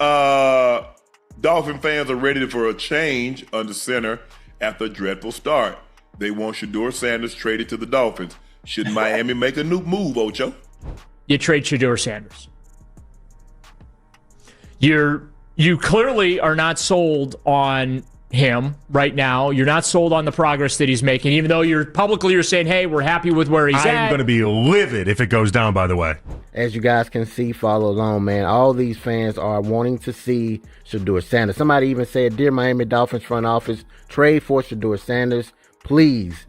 uh, Dolphin fans are ready for a change under center after a dreadful start. They want Shedeur Sanders traded to the Dolphins. Should Miami make a new move, Ocho? You trade Shedeur Sanders. You clearly are not sold on him right now. You're not sold on the progress that he's making, even though you're saying, hey, we're happy with where he's at. I'm going to be livid if it goes down, by the way. As you guys can see, follow along, man. All these fans are wanting to see Shedeur Sanders. Somebody even said, dear Miami Dolphins front office, trade for Shedeur Sanders, please.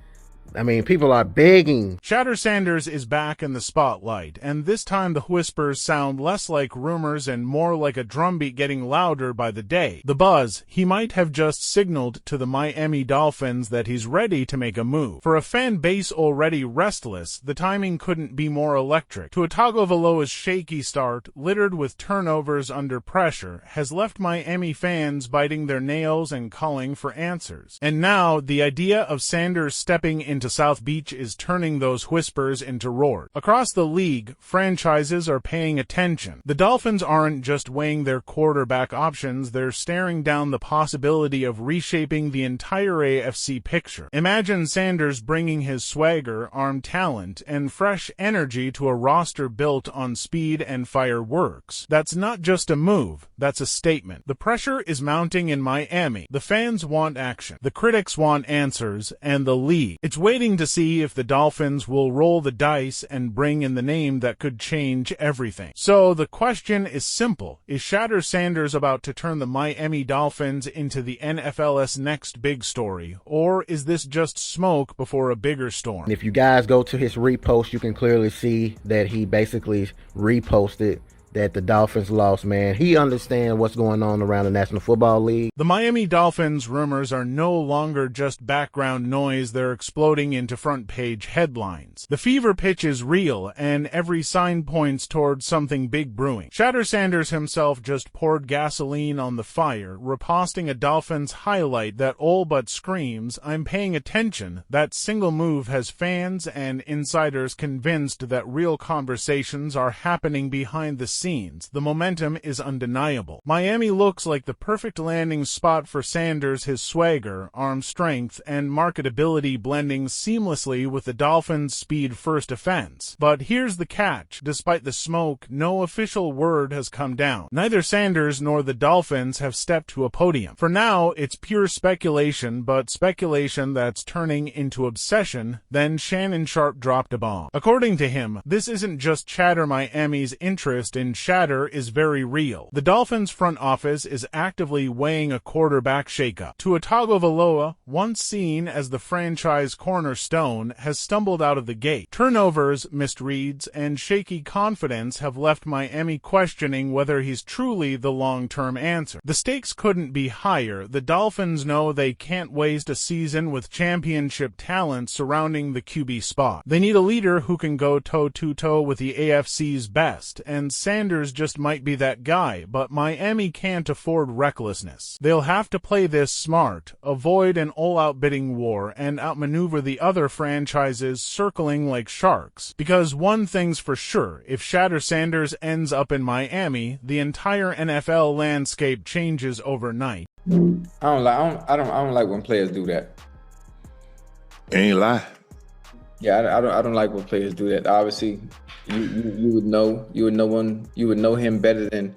I mean, people are begging. Shedeur Sanders is back in the spotlight, and this time the whispers sound less like rumors and more like a drumbeat getting louder by the day. The buzz, he might have just signaled to the Miami Dolphins that he's ready to make a move. For a fan base already restless, the timing couldn't be more electric. Tua Tagovailoa's shaky start, littered with turnovers under pressure, has left Miami fans biting their nails and calling for answers. And now, the idea of Sanders stepping into South Beach is turning those whispers into roars. Across the league, franchises are paying attention. The Dolphins aren't just weighing their quarterback options, they're staring down the possibility of reshaping the entire AFC picture. Imagine Sanders bringing his swagger, arm talent, and fresh energy to a roster built on speed and fireworks. That's not just a move, that's a statement. The pressure is mounting in Miami. The fans want action. The critics want answers, and the league. It's waiting to see if the Dolphins will roll the dice and bring in the name that could change everything. So the question is simple. Is Shedeur Sanders about to turn the Miami Dolphins into the NFL's next big story? Or is this just smoke before a bigger storm? If you guys go to his repost, you can clearly see that he basically reposted that the Dolphins lost, man. He understands what's going on around the National Football League. The Miami Dolphins rumors are no longer just background noise, they're exploding into front-page headlines. The fever pitch is real, and every sign points towards something big brewing. Shedeur Sanders himself just poured gasoline on the fire, reposting a Dolphins highlight that all but screams, I'm paying attention. That single move has fans and insiders convinced that real conversations are happening behind the scenes. The momentum is undeniable. Miami looks like the perfect landing spot for Sanders, his swagger, arm strength, and marketability blending seamlessly with the Dolphins' speed-first offense. But here's the catch. Despite the smoke, no official word has come down. Neither Sanders nor the Dolphins have stepped to a podium. For now, it's pure speculation, but speculation that's turning into obsession. Then Shannon Sharpe dropped a bomb. According to him, this isn't just chatter. Miami's interest in Shedeur is very real. The Dolphins front office is actively weighing a quarterback shakeup. Tua Tagovailoa, once seen as the franchise cornerstone, has stumbled out of the gate. Turnovers, misreads, and shaky confidence have left Miami questioning whether he's truly the long-term answer. The stakes couldn't be higher. The Dolphins know they can't waste a season with championship talent surrounding the QB spot. They need a leader who can go toe-to-toe with the AFC's best, and Sanders just might be that guy, but Miami can't afford recklessness. They'll have to play this smart, avoid an all-out bidding war, and outmaneuver the other franchises circling like sharks. Because one thing's for sure, if Shedeur Sanders ends up in Miami, the entire NFL landscape changes overnight. I don't like when players do that. Ain't lie. Yeah, I don't like when players do that. Obviously, you would know him better than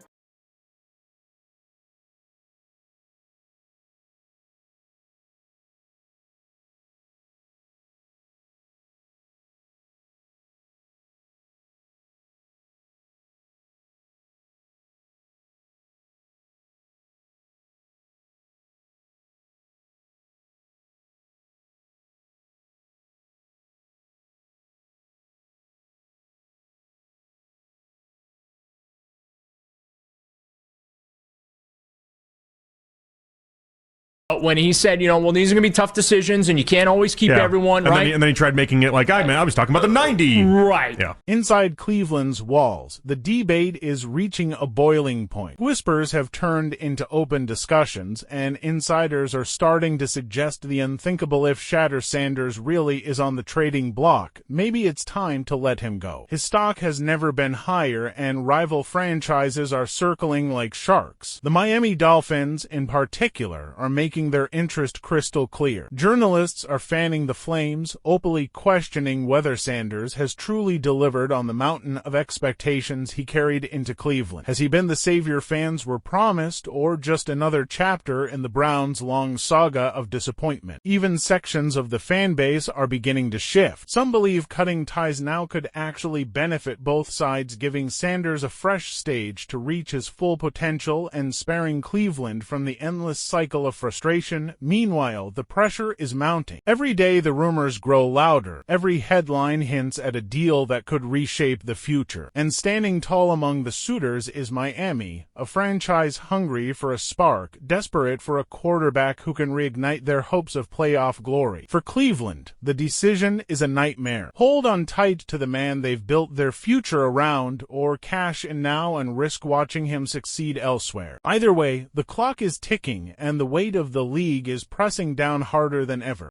when he said, well, these are going to be tough decisions, and you can't always keep everyone, and right? And then he tried making it like, I was talking about the 90. Right. Yeah. Inside Cleveland's walls, the debate is reaching a boiling point. Whispers have turned into open discussions, and insiders are starting to suggest the unthinkable. If Shedeur Sanders really is on the trading block, maybe it's time to let him go. His stock has never been higher, and rival franchises are circling like sharks. The Miami Dolphins, in particular, are making their interest crystal clear. Journalists are fanning the flames, openly questioning whether Sanders has truly delivered on the mountain of expectations he carried into Cleveland. Has he been the savior fans were promised, or just another chapter in the Browns' long saga of disappointment? Even sections of the fan base are beginning to shift. Some believe cutting ties now could actually benefit both sides, giving Sanders a fresh stage to reach his full potential and sparing Cleveland from the endless cycle of frustration. Meanwhile, the pressure is mounting. Every day the rumors grow louder. Every headline hints at a deal that could reshape the future. And standing tall among the suitors is Miami, a franchise hungry for a spark, desperate for a quarterback who can reignite their hopes of playoff glory. For Cleveland, the decision is a nightmare. Hold on tight to the man they've built their future around, or cash in now and risk watching him succeed elsewhere. Either way, the clock is ticking, and the weight of the league is pressing down harder than ever.